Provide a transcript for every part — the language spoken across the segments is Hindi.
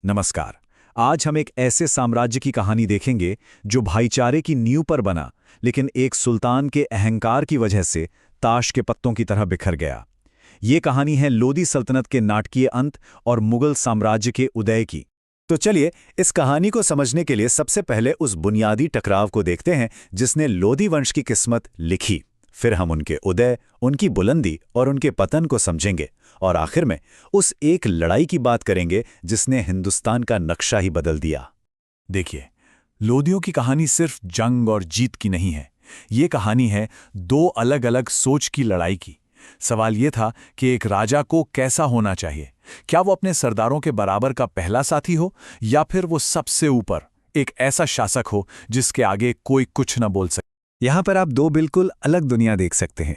नमस्कार। आज हम एक ऐसे साम्राज्य की कहानी देखेंगे जो भाईचारे की नींव पर बना, लेकिन एक सुल्तान के अहंकार की वजह से ताश के पत्तों की तरह बिखर गया। ये कहानी है लोदी सल्तनत के नाटकीय अंत और मुगल साम्राज्य के उदय की। तो चलिए, इस कहानी को समझने के लिए सबसे पहले उस बुनियादी टकराव को देखते हैं जिसने लोदी वंश की किस्मत लिखी। फिर हम उनके उदय, उनकी बुलंदी और उनके पतन को समझेंगे, और आखिर में उस एक लड़ाई की बात करेंगे जिसने हिंदुस्तान का नक्शा ही बदल दिया। देखिए, लोदियों की कहानी सिर्फ जंग और जीत की नहीं है। ये कहानी है दो अलग अलग सोच की लड़ाई की। सवाल ये था कि एक राजा को कैसा होना चाहिए। क्या वो अपने सरदारों के बराबर का पहला साथी हो, या फिर वो सबसे ऊपर एक ऐसा शासक हो जिसके आगे कोई कुछ न बोल सके। यहाँ पर आप दो बिल्कुल अलग दुनिया देख सकते हैं।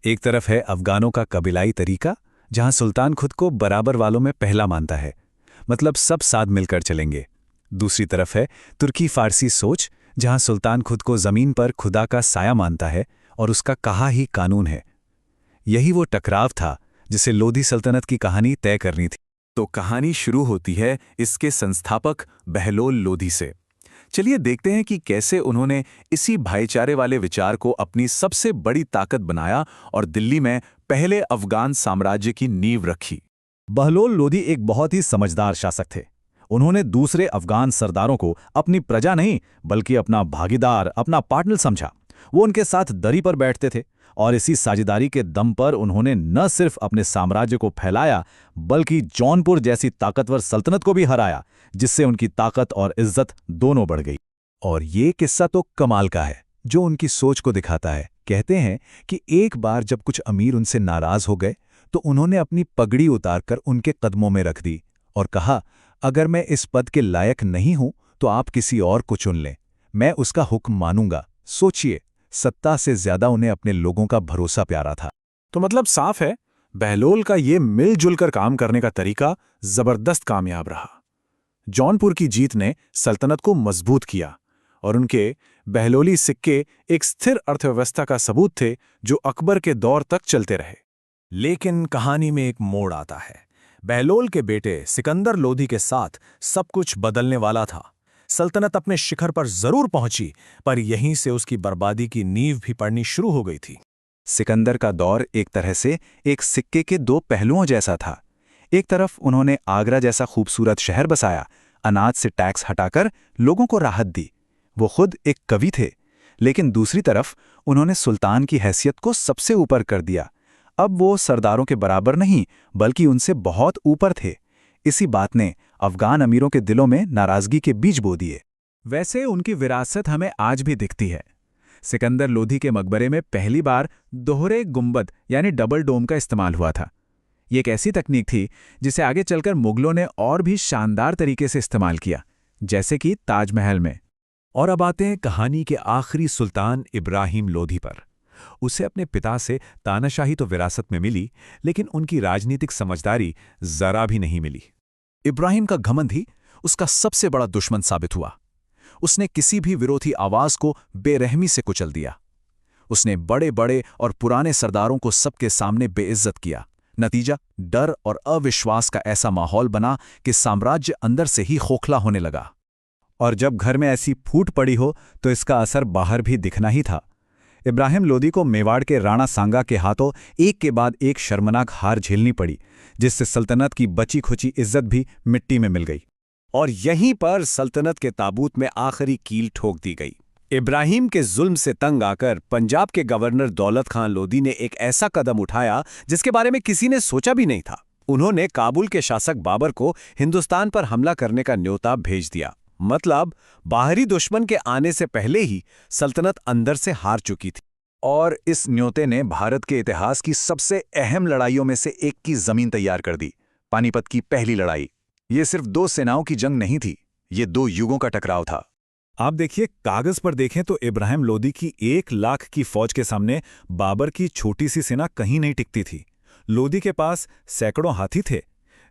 एक तरफ है अफगानों का कबीलाई तरीका, जहां सुल्तान खुद को बराबर वालों में पहला मानता है, मतलब सब साथ मिलकर चलेंगे। दूसरी तरफ है तुर्की फारसी सोच, जहां सुल्तान खुद को जमीन पर खुदा का साया मानता है और उसका कहा ही कानून है। यही वो टकराव था जिसे लोदी सल्तनत की कहानी तय करनी थी। तो कहानी शुरू होती है इसके संस्थापक बहलोल लोदी से। चलिए देखते हैं कि कैसे उन्होंने इसी भाईचारे वाले विचार को अपनी सबसे बड़ी ताकत बनाया और दिल्ली में पहले अफगान साम्राज्य की नींव रखी। बहलोल लोदी एक बहुत ही समझदार शासक थे। उन्होंने दूसरे अफगान सरदारों को अपनी प्रजा नहीं, बल्कि अपना भागीदार, अपना पार्टनर समझा। वो उनके साथ दरी पर बैठते थे, और इसी साझेदारी के दम पर उन्होंने न सिर्फ अपने साम्राज्य को फैलाया, बल्कि जौनपुर जैसी ताकतवर सल्तनत को भी हराया, जिससे उनकी ताकत और इज्जत दोनों बढ़ गई। और ये किस्सा तो कमाल का है, जो उनकी सोच को दिखाता है। कहते हैं कि एक बार जब कुछ अमीर उनसे नाराज हो गए, तो उन्होंने अपनी पगड़ी उतारकर उनके कदमों में रख दी और कहा, अगर मैं इस पद के लायक नहीं हूं तो आप किसी और को चुन लें, मैं उसका हुक्म मानूंगा। सोचिए, सत्ता से ज्यादा उन्हें अपने लोगों का भरोसा प्यारा था। तो मतलब साफ है, बहलोल का ये मिलजुल कर काम करने का तरीका जबरदस्त कामयाब रहा। जौनपुर की जीत ने सल्तनत को मजबूत किया, और उनके बहलोली सिक्के एक स्थिर अर्थव्यवस्था का सबूत थे जो अकबर के दौर तक चलते रहे। लेकिन कहानी में एक मोड़ आता है। बहलोल के बेटे सिकंदर लोदी के साथ सब कुछ बदलने वाला था। सल्तनत अपने शिखर पर जरूर पहुंची, पर यहीं से उसकी बर्बादी की नींव भी पड़नी शुरू हो गई थी। सिकंदर का दौर एक तरह से एक सिक्के के दो पहलुओं जैसा था। एक तरफ उन्होंने आगरा जैसा खूबसूरत शहर बसाया, अनाज से टैक्स हटाकर लोगों को राहत दी। वो खुद एक कवि थे। लेकिन दूसरी तरफ उन्होंने सुल्तान की हैसियत को सबसे ऊपर कर दिया। अब वो सरदारों के बराबर नहीं, बल्कि उनसे बहुत ऊपर थे। इसी बात ने अफगान अमीरों के दिलों में नाराजगी के बीज बो दिए। वैसे उनकी विरासत हमें आज भी दिखती है। सिकंदर लोदी के मकबरे में पहली बार दोहरे गुंबद यानी डबल डोम का इस्तेमाल हुआ था। ये एक ऐसी तकनीक थी जिसे आगे चलकर मुगलों ने और भी शानदार तरीके से इस्तेमाल किया, जैसे कि ताजमहल में। और अब आते हैं कहानी के आखिरी सुल्तान इब्राहिम लोदी पर। उसे अपने पिता से तानाशाही तो विरासत में मिली, लेकिन उनकी राजनीतिक समझदारी जरा भी नहीं मिली। इब्राहिम का घमंड ही उसका सबसे बड़ा दुश्मन साबित हुआ। उसने किसी भी विरोधी आवाज को बेरहमी से कुचल दिया। उसने बड़े बड़े और पुराने सरदारों को सबके सामने बेइज्जत किया। नतीजा, डर और अविश्वास का ऐसा माहौल बना कि साम्राज्य अंदर से ही खोखला होने लगा। और जब घर में ऐसी फूट पड़ी हो, तो इसका असर बाहर भी दिखना ही था। इब्राहिम लोदी को मेवाड़ के राणा सांगा के हाथों एक के बाद एक शर्मनाक हार झेलनी पड़ी, जिससे सल्तनत की बची खुची इज्जत भी मिट्टी में मिल गई। और यहीं पर सल्तनत के ताबूत में आखिरी कील ठोक दी गई। इब्राहिम के जुल्म से तंग आकर पंजाब के गवर्नर दौलत खान लोदी ने एक ऐसा कदम उठाया जिसके बारे में किसी ने सोचा भी नहीं था। उन्होंने काबुल के शासक बाबर को हिंदुस्तान पर हमला करने का न्योता भेज दिया। मतलब बाहरी दुश्मन के आने से पहले ही सल्तनत अंदर से हार चुकी थी। और इस न्योते ने भारत के इतिहास की सबसे अहम लड़ाइयों में से एक की जमीन तैयार कर दी, पानीपत की पहली लड़ाई। ये सिर्फ दो सेनाओं की जंग नहीं थी, ये दो युगों का टकराव था। आप देखिए, कागज पर देखें तो इब्राहिम लोदी की 1 लाख की फौज के सामने बाबर की छोटी सी सेना कहीं नहीं टिकती थी। लोदी के पास सैकड़ों हाथी थे,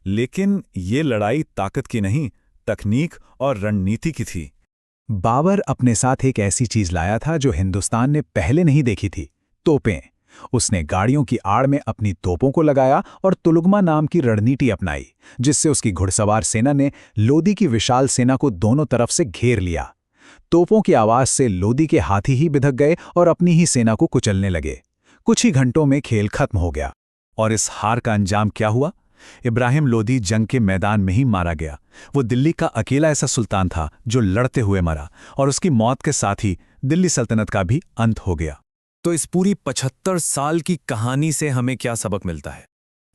लेकिन ये लड़ाई ताकत की नहीं, तकनीक और रणनीति की थी। बाबर अपने साथ एक ऐसी चीज लाया था जो हिंदुस्तान ने पहले नहीं देखी थी, तोपें। उसने गाड़ियों की आड़ में अपनी तोपों को लगाया और तुलुगमा नाम की रणनीति अपनाई, जिससे उसकी घुड़सवार सेना ने लोदी की विशाल सेना को दोनों तरफ से घेर लिया। तोपों की आवाज से लोदी के हाथी ही बिधक गए और अपनी ही सेना को कुचलने लगे। कुछ ही घंटों में खेल खत्म हो गया। और इस हार का अंजाम क्या हुआ? इब्राहिम लोदी जंग के मैदान में ही मारा गया। वो दिल्ली का अकेला ऐसा सुल्तान था जो लड़ते हुए मरा, और उसकी मौत के साथ ही दिल्ली सल्तनत का भी अंत हो गया। तो इस पूरी 75 साल की कहानी से हमें क्या सबक मिलता है?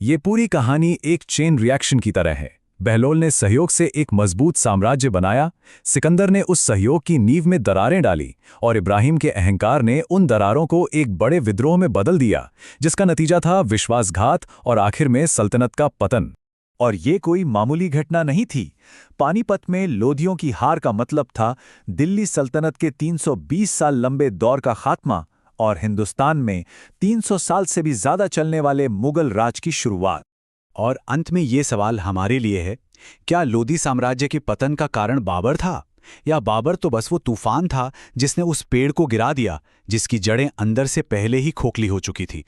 ये पूरी कहानी एक चेन रिएक्शन की तरह है। बहलोल ने सहयोग से एक मजबूत साम्राज्य बनाया, सिकंदर ने उस सहयोग की नींव में दरारें डाली, और इब्राहिम के अहंकार ने उन दरारों को एक बड़े विद्रोह में बदल दिया, जिसका नतीजा था विश्वासघात और आखिर में सल्तनत का पतन। और ये कोई मामूली घटना नहीं थी। पानीपत में लोधियों की हार का मतलब था दिल्ली सल्तनत के 320 साल लंबे दौर का खात्मा और हिंदुस्तान में 300 साल से भी ज्यादा चलने वाले मुगल राज की शुरुआत। और अंत में ये सवाल हमारे लिए है, क्या लोदी साम्राज्य के पतन का कारण बाबर था, या बाबर तो बस वो तूफान था जिसने उस पेड़ को गिरा दिया जिसकी जड़ें अंदर से पहले ही खोखली हो चुकी थी?